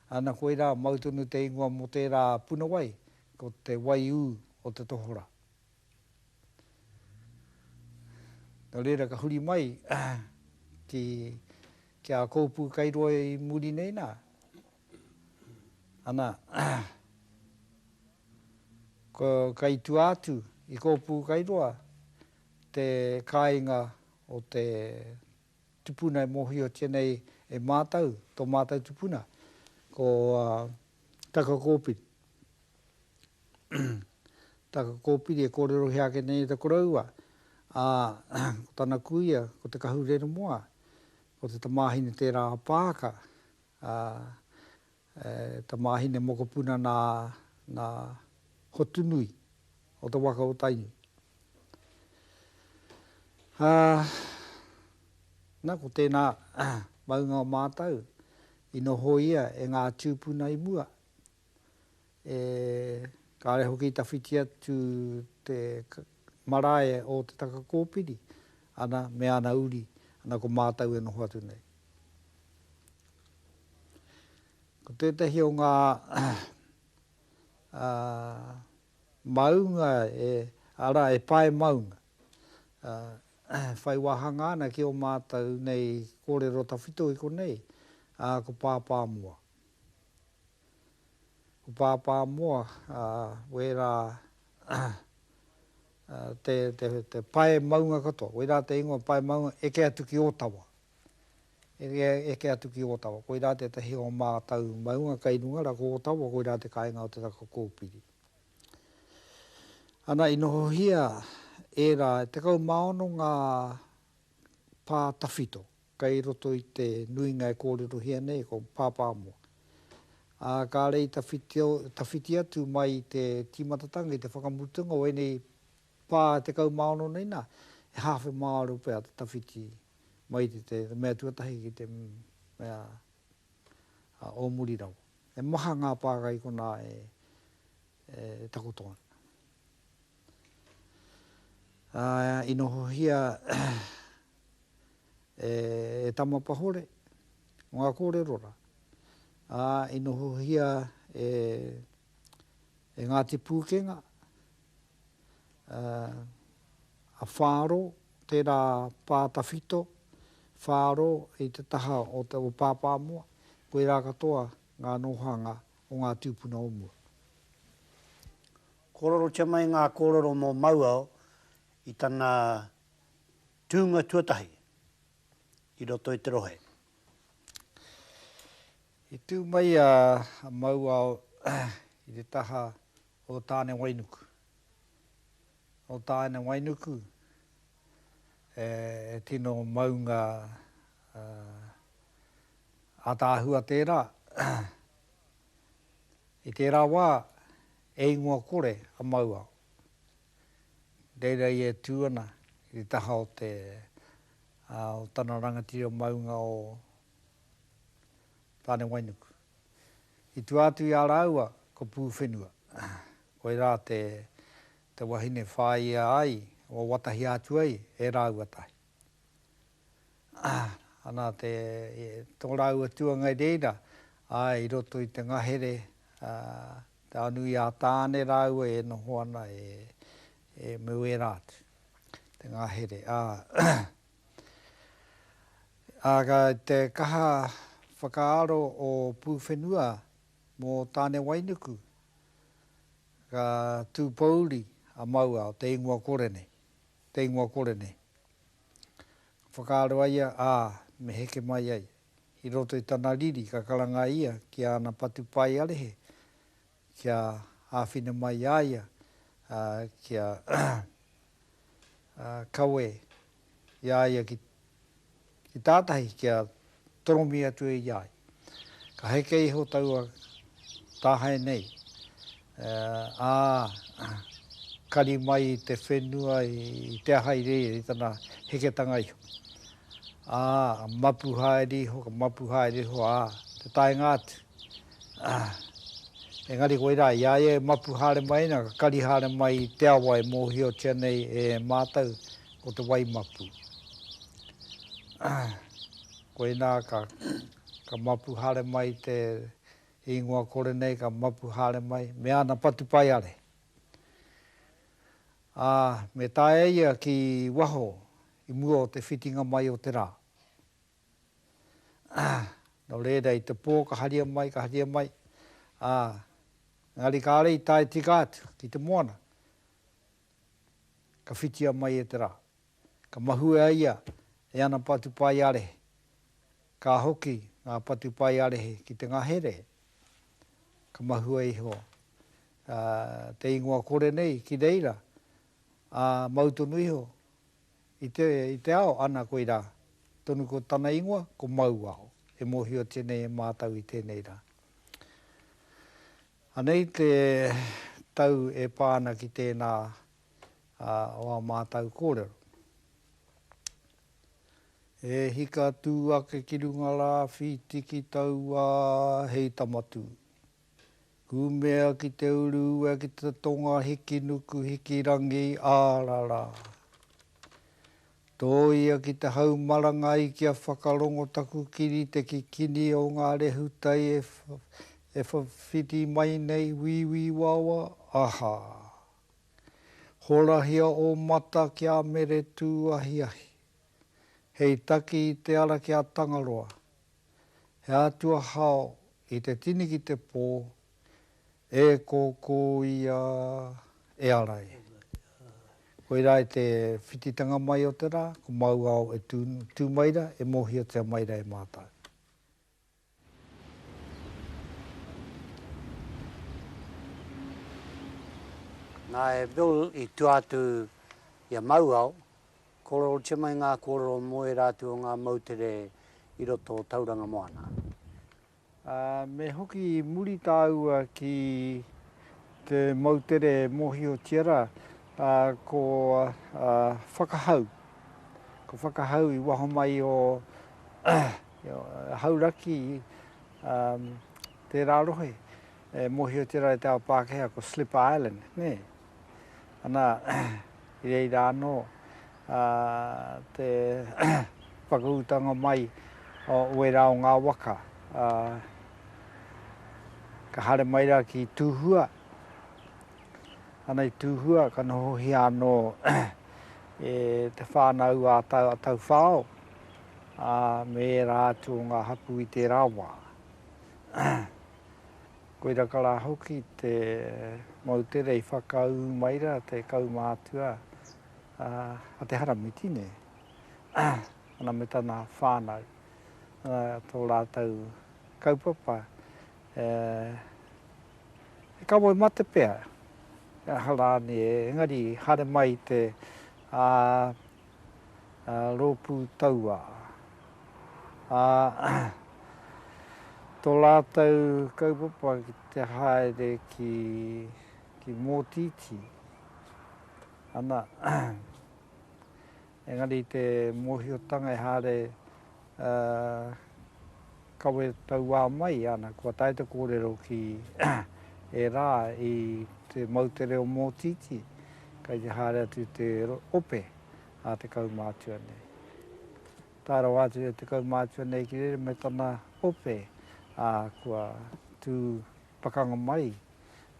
Ana koe rā mautunu te ingoa mo te rā puna wai, ko te wai u o te toho rā. Nā reira ka huri mai ki a kōpū kairua I muri nei nā. Ana, kai tu atu I kōpū kairua, te kāinga o te tupuna e mohio tēnei e mātau, tō mātau tupuna, ko taka kōpiri. Taka kōpiri e kōrero hea ke nei te koraua, ko tana kuia, ko te kahurera moa, ko te tamāhine te rā pāka, tamāhine mokopuna nā hotunui o te waka o tainu. Nā ko tēnā maunga o mātau, I noho ia e ngā tūpuna I mua. Ka re hoki tawhiti atu te marae o te taka kōpiri, ana me ana uri, ana ko mātau e noho atu nei. Ko tētahi o ngā maunga ara e pae maunga. Whai wahanga ana ki o mātau nei kōrero tawhito I konei, ko pāpā mua. Ko pāpā mua, wera te pae maunga katoa, wera te ingoa pae maunga eke atu ki Otawa. Eke atu ki Otawa, koe rā te tahi o mātau maunga kai nungara ko Otawa, koe rā te kāinga o te taka kōpiri. Ana I noho hia, era te kau maono ngā pā tawhito, kai roto I te nuinga e kōrero hia nei, ko pāpā mua. Ka rei tawhiti atu mai te timatatanga I te whakamutunga o enei pā te kau maono nei nā, e hawhi maaro pēr te tawhiti mai te mea tuatahi ki te mea o muri rau. E maha ngā pākai kona e takotoa. I noho hia e tamapahore, o ngā kōrerora. I noho hia e ngā te pūkenga, a whāro, tērā pātawhito, whāro I te taha o te o pāpā mua, koe rā katoa ngā nohanga o ngā tūpuna o mua. Kororo tia mai ngā kōrero mō mauao, i tana tūnga tuatahi i roto i te rohe. I tū mai a mau au i te taha o tāne wainuku. O tāne wainuku e tino maunga a tāhua tērā. I tērā wā e ingoa kore a mau au. Reira i e tūana i te taha o te o tana rangatira maunga o tāne wainuku. I tu atu i a raua ko pū whenua. Koe rā te wahine whai ai o watahi atu ai e raua tahi. Ana tō raua tua ngai reira ai roto i te ngahere te anu i a tāne raua e noho ana e meue rātu. Te ngahere. Te kaha whakaaro o pū whenua mō tāne wainuku ka tūpauri a mau au, te ingoa kore nei. Te ingoa kore nei. Whakaaro aia, me heke mai ai. I roto i tana riri, ka karanga ia, ki ana patu pai arehe, kia āwhine mai aia, kia kawe i aia ki tātahi, kia toromi atu e iai. Ka heke iho taua tāhai nei. Kari mai te whenua i te ahai rei i tana heketanga iho. Mapu haere iho, ka mapu haere iho, te taenga atu. Engari koe rā, ia e mapu haere mai na, ka kari haere mai te awa e mōhio tēnei e mātau o te wai mapu. Koe nā ka mapu haere mai te ingoa kore nei, ka mapu haere mai, me ana patu pai are. Me tae ia ki waho i mua o te whitinga mai o te rā. No reira i te pō, ka haria mai, ka haria mai. Ngari ka rei tae tika atu ki te moana. Ka whitia mai e te rā. Ka mahua ia e ana patu pai arehe. Ka hoki ngā patu pai arehe ki te ngahere. Ka mahua iho. Te ingoa kore nei ki reira. Mautonu iho. I te ao ana koe rā. Tonu ko tana ingoa, ko mau ao. E mohio tēnei e mātau i tēnei rā. Anei te tau e pāna ki tēnā o a mātau kōrero. E hika tū ake ki runga rā, whitiki taua hei tamatu. Kumea ki te uru, ki te tonga, hiki nuku, hiki rangi, ārara. Tōia ki te haumaranga i kia whakarongo taku kiri te kikini o ngā rehutai e whiti mai nei wiwi wawa, Horahia o mata kia mere tū ahi ahi. Hei taki i te ara kia tangaroa. He atua hao i te tini ki te pō, e kōkō ia e arai. Koe rai te whititanga mai o te rā, ko mau au e tū maira, e mohia te maira e mātau. Nā e Bill i tu atu i a mau au, kororo te mai ngā kororo moe rātu o ngā mautere i roto o tauranga moana. Me hoki muri tāua ki te mautere mohio tiara, ko whakahau. Ko whakahau i waho mai o hauraki te rārohe. Mohio tiara e te ao Pākehā ko Slipper Island, ne? Ana, i rei rāno, te whakautanga mai o uera o ngā Waka. Ka hare mai rā ki Tūhua. Ana i Tūhua, ka nohohi anō e te whānau a tau whāo, me rātu o ngā hapu i te rāwā. Koe raka rā hoki te mautere i whakau mai rā, te kaumātua, a te haramiti ne. Ana me tana whānau. Tō rātou kaupapa. E kaua mate pēr. Harani engari hare mai te rōpū taua. Tō rātou kaupapa ki te haere ki mōtiti. Ana, engari te mōhiotanga e hare kawe taua mai ana, kua taita kōrero ki e rā i te mautere o mōtiti, kai te haere atu te ope a te kaumātua nei. Tāra wātu e te kaumātua nei ki rere me tana ope, kua tū pakanga mai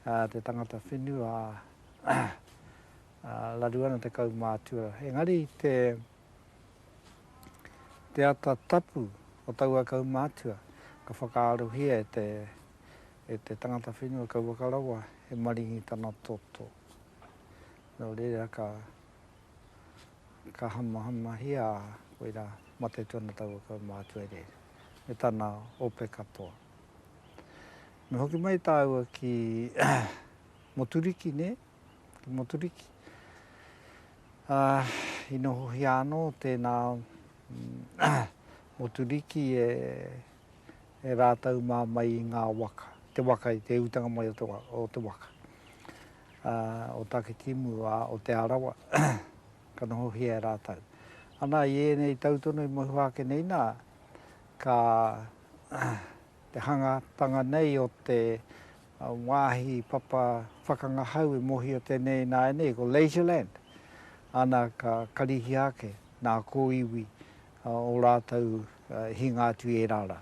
te tangata whenua laruana te kaumātua. Engari te ata tapu o taua kaumātua, ka whakaaruhia e te tangata whenua ka wakarawa e maringi tana toto. Nō reira ka hama hia koira mate tuana taua kaumātua e reira. Me tana ope katoa. Me hoki mai tāua ki moturiki ne, ki moturiki. I noho hiano tēnā moturiki e rātau mā mai i ngā waka. Te waka i te utanga mai o te waka. O take timu o te arawa, ka noho hia e rātau. Ana i nei tautono i mohuake nei nā, ka te hangatanga nei o te wāhi papa whakangahau e mohi o tēnei nā nei, ko Leisure Land. Ana ka karihi ake nā kōiwi o rātau hingātu e rara.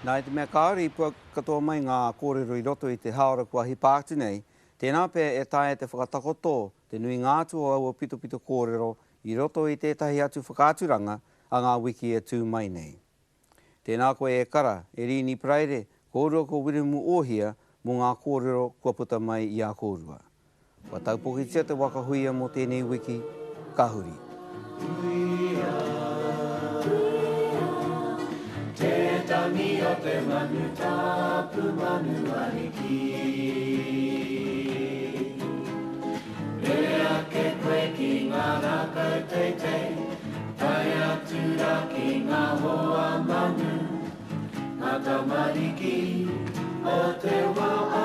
Nā te mea kāore i pua katoa mai ngā kōrero i roto i te haora kua hipātu nei, tēnā pē e tae te whakatakoto te nui ngātu o au o pito kōrero i roto i tētahi atu whakāturanga a ngā wiki e tū mai nei. Tēnā koe e kara, e rini praere, kōrua ko wirimu ohia mō ngā kōrero kua puta mai i a kōrua. Wa taupokitia te waka huia mō tēnei wiki, ka huri. Te tangi o te manu tapu manu aniki. Rea ke koe ki ngā rākau teitei, tai atu rā ki ngā hoa manu, ngā tamariki o te wā